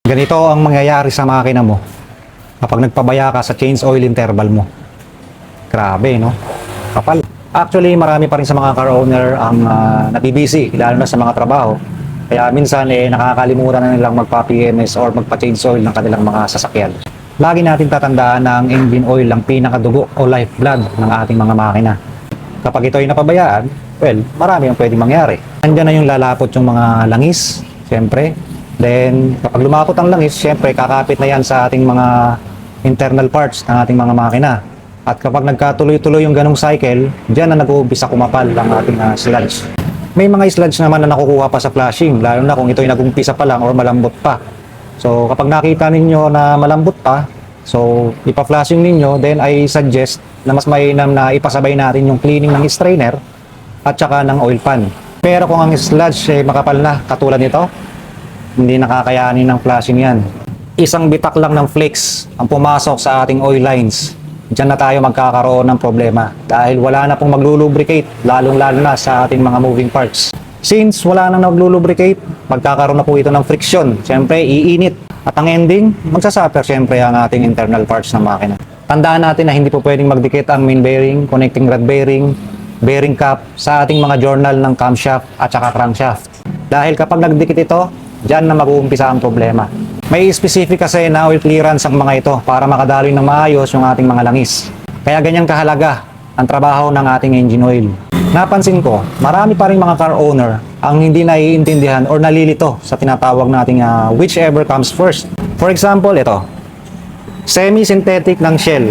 Ganito ang mangyayari sa makina mo kapag nagpabaya ka sa change oil interval mo. Grabe, no? Kapal. Actually, marami pa rin sa mga car owner ang nabibisi, lalo na sa mga trabaho. Kaya minsan nakakalimutan na nilang magpa-PMS or magpa-change oil ng kanilang mga sasakyan. Lagi natin tatandaan na ang engine oil ang pinakadugo o lifeblood ng ating mga makina. Kapag ito ay napabayaan, well, marami ang pwedeng mangyari. Andiyan na yung lalapot yung mga langis, siyempre. Then, kapag lumapot ang langis, siyempre, kakapit na yan sa ating mga internal parts ng ating mga makina. At kapag nagkatuloy-tuloy yung ganong cycle, dyan na nag-uumpisa kumapal ang ating sludge. May mga sludge naman na nakukuha pa sa flashing, lalo na kung ito ay nag-umpisa pa lang or malambot pa. So, kapag nakita ninyo na malambot pa, so, ipa-flashing ninyo, then I suggest na mas mainam na ipasabay natin yung cleaning ng strainer at saka ng oil pan. Pero kung ang sludge ay makapal na, katulad nito, hindi nakakayanin ng flashing yan. Isang bitak lang ng flakes ang pumasok sa ating oil lines. Diyan na tayo magkakaroon ng problema dahil wala na pong maglulubricate, lalong-lalo na sa ating mga moving parts. Since wala nang naglulubricate, magkakaroon na po ito ng friction. Siyempre, iinit. At ang ending, magsasuffer siyempre ang ating internal parts ng makina. Tandaan natin na hindi po pwedeng magdikit ang main bearing, connecting rod bearing cap sa ating mga journal ng camshaft at saka crankshaft. Dahil kapag nagdikit ito, diyan na mag-uumpisa ang problema. May specific kasi na oil clearance ang mga ito para makadaloy ng maayos yung ating mga langis. Kaya ganyan kahalaga ang trabaho ng ating engine oil. Napansin ko, marami pa rin mga car owner ang hindi naiintindihan or nalilito sa tinatawag nating whichever comes first. For example, ito, semi-synthetic ng shell.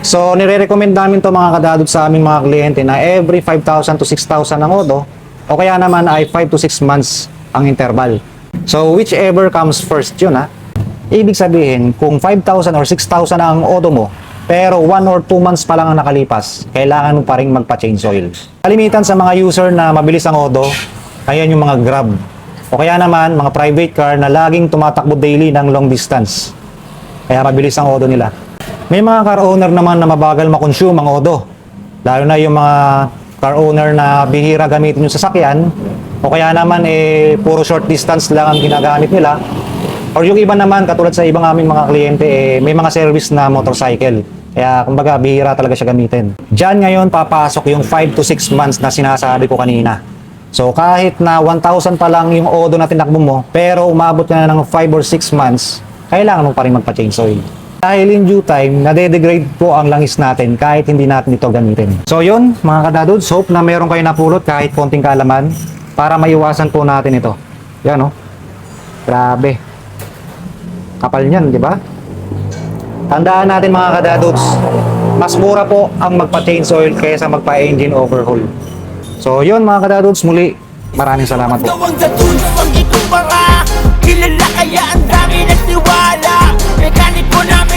So, nire-recommend namin to mga kadadod sa aming mga kliyente na every 5,000 to 6,000 ang odo o kaya naman ay 5 to 6 months ang interval. So, whichever comes first yun Ibig sabihin, kung 5,000 or 6,000 na ang odo mo, pero 1 or 2 months pa lang ang nakalipas, kailangan mo pa rin magpa-change oil. Kalimitan sa mga user na mabilis ang odo, ayan yung mga Grab. O kaya naman, mga private car na laging tumatakbo daily ng long distance. Kaya mabilis ang odo nila. May mga car owner naman na mabagal makonsume ang odo. Lalo na yung mga car owner na bihira gamitin yung sasakyan, o kaya naman puro short distance lang ang ginagamit nila. Or yung iba naman, katulad sa ibang aming mga kliyente, may mga service na motorcycle. Kaya kumbaga, bihira talaga siya gamitin. Diyan ngayon papasok yung 5 to 6 months na sinasabi ko kanina. So kahit na 1,000 pa lang yung odo na tinakbo mo, pero umabot ka na ng 5 or 6 months, kailangan mo pa rin magpa-change oil. Dahil in due time, nade-degrade po ang langis natin kahit hindi natin ito gamitin. So yun, mga kadadods, hope na meron kayo napulot kahit konting kaalaman para maiwasan po natin ito. Yan grabe. Kapal niyan, di ba? Tandaan natin mga kadadods, mas mura po ang magpa-change oil kaysa magpa-engine overhaul. So yun mga kadadods, muli, maraming salamat po. Kilala kaya ang dami nagtiwala. Mekaniko namin